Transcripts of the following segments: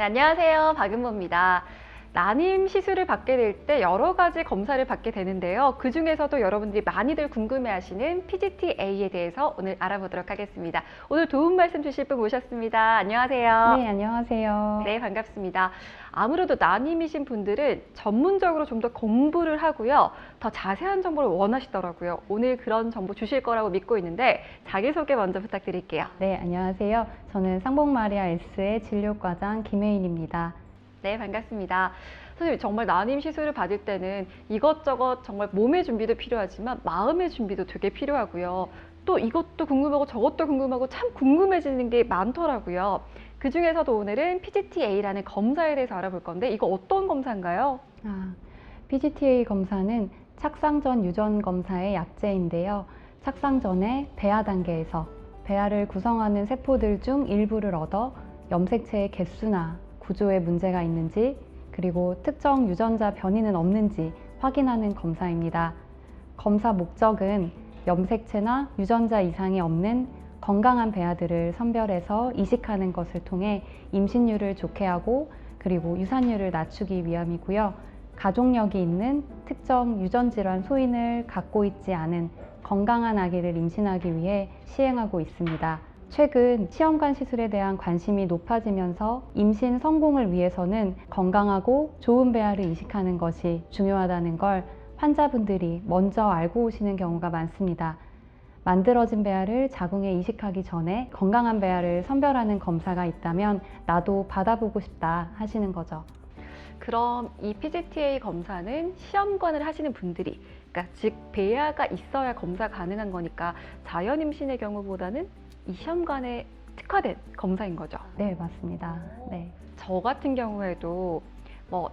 안녕하세요. 박은모입니다. 난임 시술을 받게 될 때 여러 가지 검사를 받게 되는데요. 그 중에서도 여러분들이 많이들 궁금해하시는 PGT-A에 대해서 오늘 알아보도록 하겠습니다. 오늘 도움 말씀 주실 분 모셨습니다. 안녕하세요. 네, 안녕하세요. 네, 반갑습니다. 아무래도 난임이신 분들은 전문적으로 좀 더 공부를 하고요. 더 자세한 정보를 원하시더라고요. 오늘 그런 정보 주실 거라고 믿고 있는데 자기소개 먼저 부탁드릴게요. 네, 안녕하세요. 저는 쌍봉마리아 S의 진료과장 김혜인입니다. 네, 반갑습니다. 선생님, 정말 난임 시술을 받을 때는 이것저것 정말 몸의 준비도 필요하지만 마음의 준비도 되게 필요하고요. 또 이것도 궁금하고 저것도 궁금하고 참 궁금해지는 게 많더라고요. 그 중에서도 오늘은 PGT-A라는 검사에 대해서 알아볼 건데 이거 어떤 검사인가요? PGT-A 검사는 착상 전 유전 검사의 약제인데요. 착상 전에 배아 단계에서 배아를 구성하는 세포들 중 일부를 얻어 염색체의 개수나 구조에 문제가 있는지 그리고 특정 유전자 변이는 없는지 확인하는 검사입니다. 검사 목적은 염색체나 유전자 이상이 없는 건강한 배아들을 선별해서 이식하는 것을 통해 임신율을 좋게 하고 그리고 유산율을 낮추기 위함이고요. 가족력이 있는 특정 유전질환 소인을 갖고 있지 않은 건강한 아기를 임신하기 위해 시행하고 있습니다. 최근 시험관 시술에 대한 관심이 높아지면서 임신 성공을 위해서는 건강하고 좋은 배아를 이식하는 것이 중요하다는 걸 환자분들이 먼저 알고 오시는 경우가 많습니다. 만들어진 배아를 자궁에 이식하기 전에 건강한 배아를 선별하는 검사가 있다면 나도 받아보고 싶다 하시는 거죠. 그럼 이 PGT-A 검사는 시험관을 하시는 분들이, 그러니까 즉 배아가 있어야 검사 가능한 거니까 자연 임신의 경우보다는 이 시험관에 특화된 검사인 거죠? 네, 맞습니다. 네. 저 같은 경우에도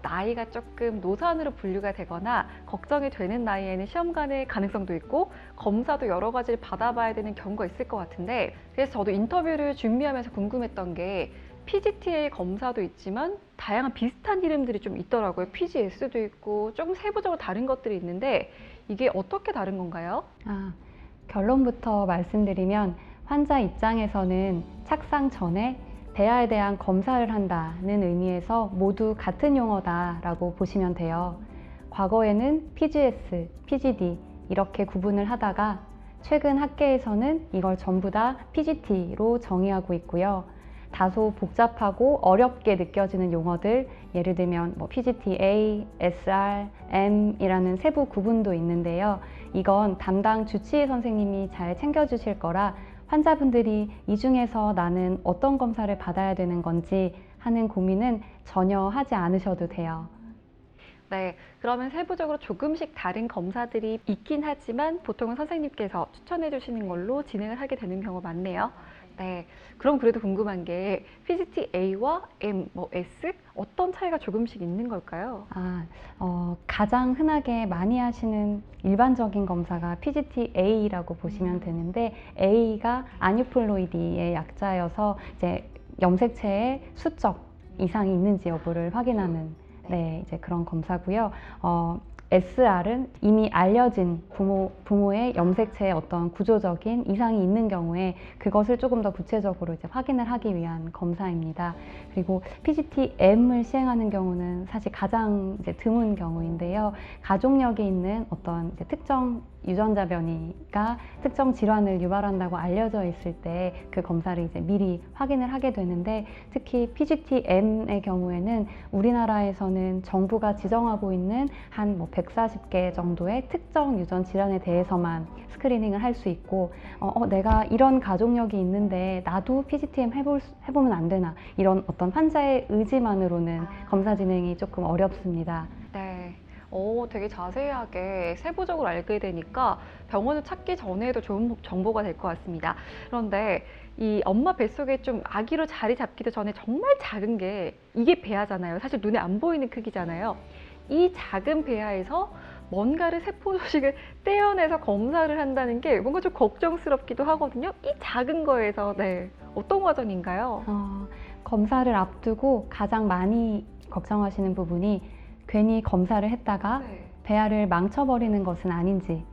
나이가 조금 노산으로 분류가 되거나 걱정이 되는 나이에는 시험관의 가능성도 있고 검사도 여러 가지를 받아봐야 되는 경우가 있을 것 같은데, 그래서 저도 인터뷰를 준비하면서 궁금했던 게 PGT-A 검사도 있지만 다양한 비슷한 이름들이 좀 있더라고요. PGS도 있고 조금 세부적으로 다른 것들이 있는데 이게 어떻게 다른 건가요? 결론부터 말씀드리면 환자 입장에서는 착상 전에 배아에 대한 검사를 한다는 의미에서 모두 같은 용어다라고 보시면 돼요. 과거에는 PGS, PGD 이렇게 구분을 하다가 최근 학계에서는 이걸 전부 다 PGT로 정의하고 있고요. 다소 복잡하고 어렵게 느껴지는 용어들, 예를 들면 PGT-A, SR, M이라는 세부 구분도 있는데요. 이건 담당 주치의 선생님이 잘 챙겨주실 거라 환자분들이 이 중에서 나는 어떤 검사를 받아야 되는 건지 하는 고민은 전혀 하지 않으셔도 돼요. 네, 그러면 세부적으로 조금씩 다른 검사들이 있긴 하지만 보통은 선생님께서 추천해 주시는 걸로 진행을 하게 되는 경우가 많네요. 네, 그럼 그래도 궁금한 게 PGT-A와 M, S 어떤 차이가 조금씩 있는 걸까요? 가장 흔하게 많이 하시는 일반적인 검사가 PGT-A라고 보시면 되는데 A가 아뉴플로이디의 약자여서 이제 염색체의 수적 이상이 있는지 여부를 확인하는 이제 그런 검사고요. SR은 이미 알려진 부모의 염색체의 어떤 구조적인 이상이 있는 경우에 그것을 조금 더 구체적으로 이제 확인을 하기 위한 검사입니다. 그리고 PGT-M을 시행하는 경우는 사실 가장 이제 드문 경우인데요. 가족력이 있는 어떤 이제 특정 유전자 변이가 특정 질환을 유발한다고 알려져 있을 때 그 검사를 이제 미리 확인을 하게 되는데, 특히 PGT-M의 경우에는 우리나라에서는 정부가 지정하고 있는 한 140개 정도의 특정 유전 질환에 대해서만 스크리닝을 할 수 있고, 내가 이런 가족력이 있는데 나도 PGT-M 해보면 안 되나, 이런 어떤 환자의 의지만으로는 검사 진행이 조금 어렵습니다. 네. 되게 자세하게 세부적으로 알게 되니까 병원을 찾기 전에도 좋은 정보가 될 것 같습니다. 그런데 이 엄마 뱃속에 좀 아기로 자리 잡기도 전에 정말 작은 게 이게 배아잖아요. 사실 눈에 안 보이는 크기잖아요. 이 작은 배아에서 뭔가를 세포 소식을 떼어내서 검사를 한다는 게 뭔가 좀 걱정스럽기도 하거든요. 이 작은 거에서 어떤 과정인가요? 검사를 앞두고 가장 많이 걱정하시는 부분이 괜히 검사를 했다가 배아를 망쳐버리는 것은 아닌지,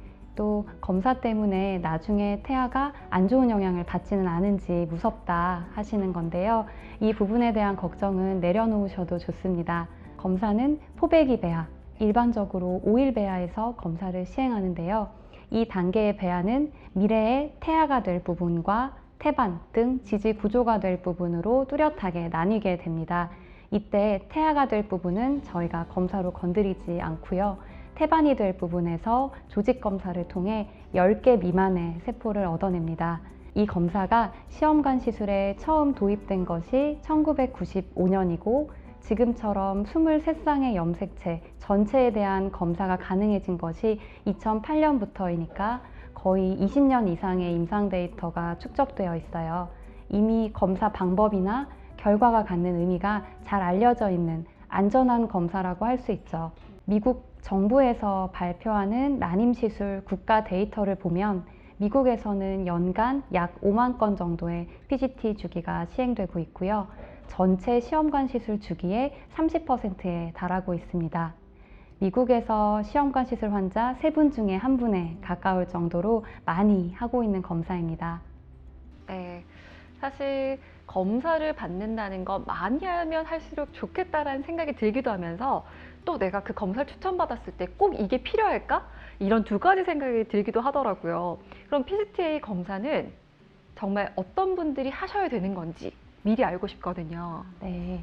또 검사 때문에 나중에 태아가 안 좋은 영향을 받지는 않은지 무섭다 하시는 건데요. 이 부분에 대한 걱정은 내려놓으셔도 좋습니다. 검사는 포배기 배아, 일반적으로 5일 배아에서 검사를 시행하는데요. 이 단계의 배아는 미래의 태아가 될 부분과 태반 등 지지 구조가 될 부분으로 뚜렷하게 나뉘게 됩니다. 이때 태아가 될 부분은 저희가 검사로 건드리지 않고요. 태반이 될 부분에서 조직 검사를 통해 10개 미만의 세포를 얻어냅니다. 이 검사가 시험관 시술에 처음 도입된 것이 1995년이고 지금처럼 23쌍의 염색체 전체에 대한 검사가 가능해진 것이 2008년부터이니까 거의 20년 이상의 임상 데이터가 축적되어 있어요. 이미 검사 방법이나 결과가 갖는 의미가 잘 알려져 있는 안전한 검사라고 할 수 있죠. 미국 정부에서 발표하는 난임시술 국가 데이터를 보면 미국에서는 연간 약 5만 건 정도의 PGT 주기가 시행되고 있고요. 전체 시험관 시술 주기의 30%에 달하고 있습니다. 미국에서 시험관 시술 환자 3분 중에 1분에 가까울 정도로 많이 하고 있는 검사입니다. 네, 사실 검사를 받는다는 거 많이 하면 할수록 좋겠다라는 생각이 들기도 하면서 또 내가 그 검사를 추천받았을 때 꼭 이게 필요할까? 이런 두 가지 생각이 들기도 하더라고요. 그럼 PGT-A 검사는 정말 어떤 분들이 하셔야 되는 건지 미리 알고 싶거든요. 네,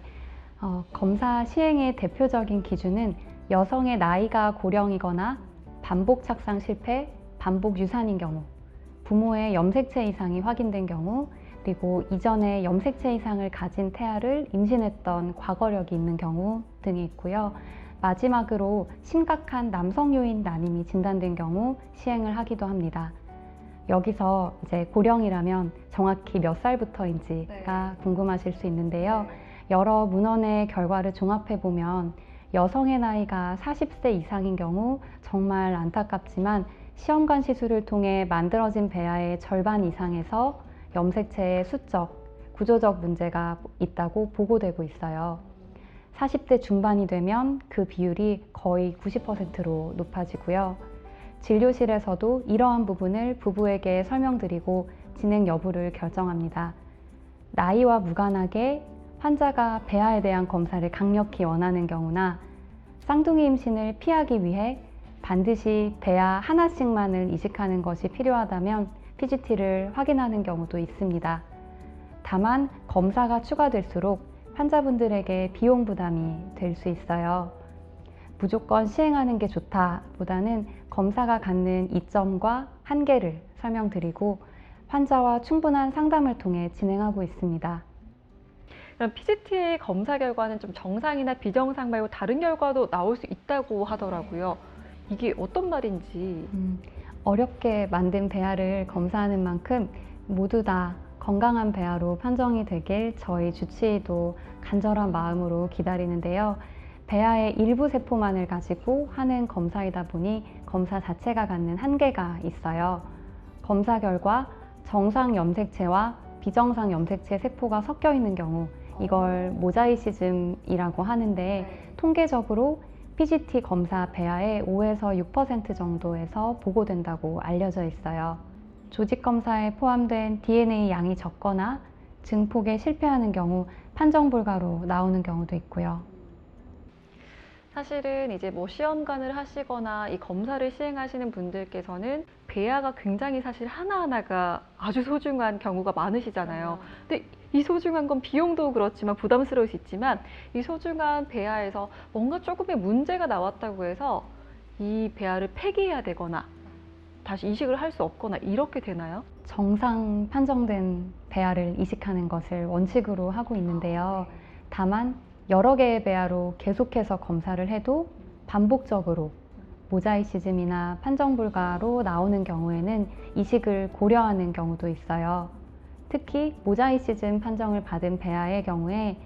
검사 시행의 대표적인 기준은 여성의 나이가 고령이거나 반복 착상 실패, 반복 유산인 경우, 부모의 염색체 이상이 확인된 경우, 그리고 이전에 염색체 이상을 가진 태아를 임신했던 과거력이 있는 경우 등이 있고요. 마지막으로 심각한 남성 요인 난임이 진단된 경우 시행을 하기도 합니다. 여기서 이제 고령이라면 정확히 몇 살부터인지가 궁금하실 수 있는데요. 여러 문헌의 결과를 종합해 보면 여성의 나이가 40세 이상인 경우 정말 안타깝지만 시험관 시술을 통해 만들어진 배아의 절반 이상에서 염색체의 수적, 구조적 문제가 있다고 보고되고 있어요. 40대 중반이 되면 그 비율이 거의 90%로 높아지고요. 진료실에서도 이러한 부분을 부부에게 설명드리고 진행 여부를 결정합니다. 나이와 무관하게 환자가 배아에 대한 검사를 강력히 원하는 경우나 쌍둥이 임신을 피하기 위해 반드시 배아 하나씩만을 이식하는 것이 필요하다면 PGT를 확인하는 경우도 있습니다. 다만 검사가 추가될수록 환자분들에게 비용 부담이 될 수 있어요. 무조건 시행하는 게 좋다 보다는 검사가 갖는 이점과 한계를 설명드리고 환자와 충분한 상담을 통해 진행하고 있습니다. 그럼 PGT 검사 결과는 좀 정상이나 비정상 말고 다른 결과도 나올 수 있다고 하더라고요. 이게 어떤 말인지. 어렵게 만든 배아를 검사하는 만큼 모두 다 건강한 배아로 판정이 되길 저희 주치의도 간절한 마음으로 기다리는데요. 배아의 일부 세포만을 가지고 하는 검사이다 보니 검사 자체가 갖는 한계가 있어요. 검사 결과 정상 염색체와 비정상 염색체 세포가 섞여 있는 경우 이걸 모자이시즘이라고 하는데 통계적으로 PGT 검사 배아의 5에서 6% 정도에서 보고된다고 알려져 있어요. 조직 검사에 포함된 DNA 양이 적거나 증폭에 실패하는 경우 판정 불가로 나오는 경우도 있고요. 사실은 이제 뭐 시험관을 하시거나 이 검사를 시행하시는 분들께서는 배아가 굉장히 사실 하나하나가 아주 소중한 경우가 많으시잖아요. 근데 이 소중한 건 비용도 그렇지만 부담스러울 수 있지만 이 소중한 배아에서 뭔가 조금의 문제가 나왔다고 해서 이 배아를 폐기해야 되거나 다시 이식을 할 수 없거나 이렇게 되나요? 정상 판정된 배아를 이식하는 것을 원칙으로 하고 있는데요. 다만 여러 개의 배아로 계속해서 검사를 해도 반복적으로 모자이시즘이나 판정 불가로 나오는 경우에는 이식을 고려하는 경우도 있어요. 특히 모자이시즘 판정을 받은 배아의 경우에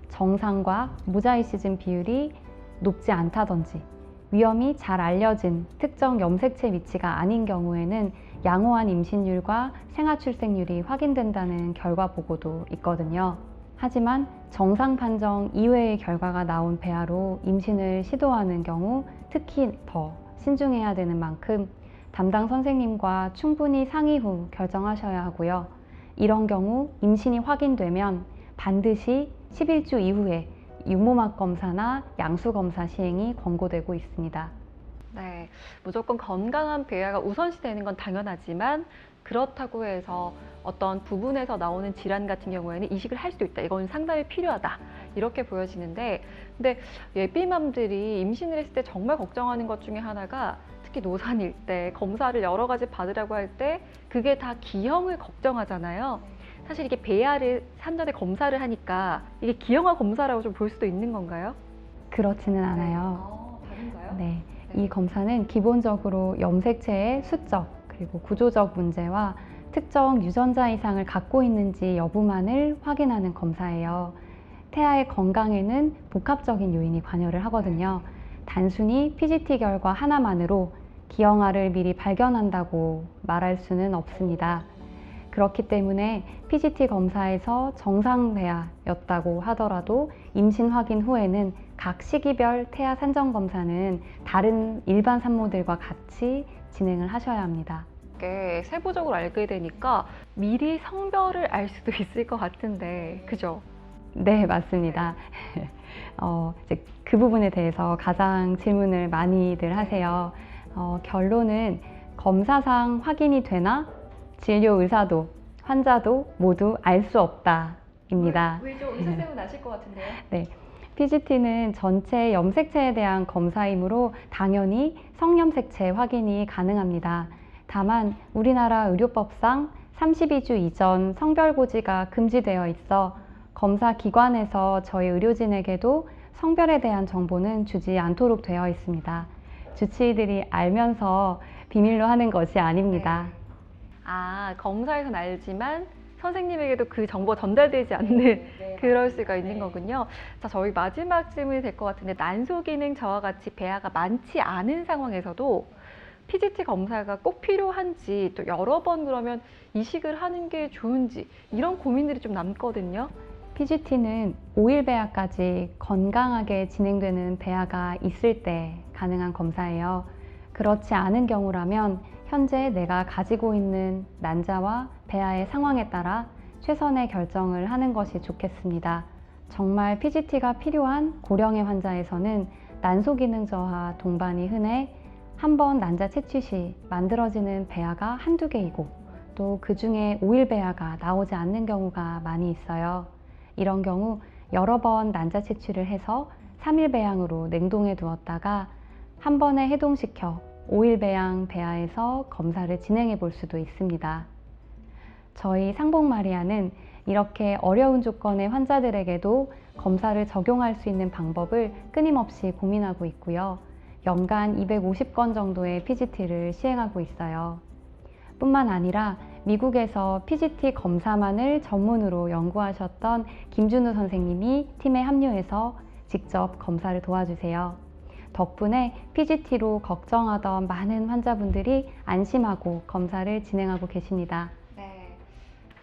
정상과 모자이시즘 비율이 높지 않다든지 위험이 잘 알려진 특정 염색체 위치가 아닌 경우에는 양호한 임신율과 생아 출생률이 확인된다는 결과 보고도 있거든요. 하지만 정상 판정 이외의 결과가 나온 배아로 임신을 시도하는 경우 특히 더 신중해야 되는 만큼 담당 선생님과 충분히 상의 후 결정하셔야 하고요. 이런 경우 임신이 확인되면 반드시 11주 이후에 유무막 검사나 양수 검사 시행이 권고되고 있습니다. 네, 무조건 건강한 배아가 우선시 되는 건 당연하지만 그렇다고 해서 어떤 부분에서 나오는 질환 같은 경우에는 이식을 할 수도 있다. 이건 상담이 필요하다. 이렇게 보여지는데, 근데 예비맘들이 임신을 했을 때 정말 걱정하는 것 중에 하나가 특히 노산일 때 검사를 여러 가지 받으라고 할 때 그게 다 기형을 걱정하잖아요. 사실 이게 배아를 산전에 검사를 하니까 이게 기형아 검사라고 좀 볼 수도 있는 건가요? 그렇지는 않아요. 다른가요? 네, 이 검사는 기본적으로 염색체의 수적 그리고 구조적 문제와 특정 유전자 이상을 갖고 있는지 여부만을 확인하는 검사예요. 태아의 건강에는 복합적인 요인이 관여를 하거든요. 단순히 PGT 결과 하나만으로 기형아를 미리 발견한다고 말할 수는 없습니다. 그렇기 때문에 PGT 검사에서 정상 배아였다고 하더라도 임신 확인 후에는 각 시기별 태아 산정 검사는 다른 일반 산모들과 같이 진행을 하셔야 합니다. 이렇게 세부적으로 알게 되니까 미리 성별을 알 수도 있을 것 같은데, 그죠? 네, 맞습니다. 이제 그 부분에 대해서 가장 질문을 많이들 하세요. 결론은 검사상 확인이 되나 진료 의사도 환자도 모두 알 수 없다입니다. 왜죠? 의사쌤은 아실 것 같은데요? 네, PGT는 전체 염색체에 대한 검사이므로 당연히 성염색체 확인이 가능합니다. 다만 우리나라 의료법상 32주 이전 성별 고지가 금지되어 있어 검사 기관에서 저희 의료진에게도 성별에 대한 정보는 주지 않도록 되어 있습니다. 주치의들이 알면서 비밀로 하는 것이 아닙니다. 아, 검사에선 알지만 선생님에게도 그 정보가 전달되지 않는 그럴 수가 있는 거군요. 자, 저희 마지막 질문이 될 것 같은데, 난소 기능 저와 같이 배아가 많지 않은 상황에서도 PGT 검사가 꼭 필요한지, 또 여러 번 그러면 이식을 하는 게 좋은지, 이런 고민들이 좀 남거든요. PGT는 5일 배아까지 건강하게 진행되는 배아가 있을 때 가능한 검사예요. 그렇지 않은 경우라면 현재 내가 가지고 있는 난자와 배아의 상황에 따라 최선의 결정을 하는 것이 좋겠습니다. 정말 PGT가 필요한 고령의 환자에서는 난소 기능 저하 동반이 흔해 한 번 난자 채취 시 만들어지는 배아가 한두 개이고 또 그 중에 5일 배아가 나오지 않는 경우가 많이 있어요. 이런 경우 여러 번 난자 채취를 해서 3일 배양으로 냉동해 두었다가 한 번에 해동시켜 5일 배양 배아에서 검사를 진행해 볼 수도 있습니다. 저희 상봉마리아는 이렇게 어려운 조건의 환자들에게도 검사를 적용할 수 있는 방법을 끊임없이 고민하고 있고요. 연간 250건 정도의 PGT를 시행하고 있어요. 뿐만 아니라 미국에서 PGT 검사만을 전문으로 연구하셨던 김준우 선생님이 팀에 합류해서 직접 검사를 도와주세요. 덕분에 PGT로 걱정하던 많은 환자분들이 안심하고 검사를 진행하고 계십니다.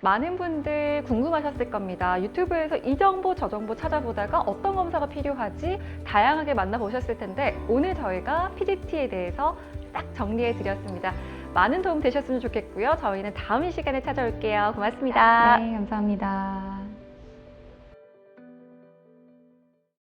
많은 분들 궁금하셨을 겁니다. 유튜브에서 이 정보 저 정보 찾아보다가 어떤 검사가 필요하지 다양하게 만나보셨을 텐데, 오늘 저희가 PGT에 대해서 딱 정리해 드렸습니다. 많은 도움 되셨으면 좋겠고요. 저희는 다음 시간에 찾아올게요. 고맙습니다. 네, 감사합니다.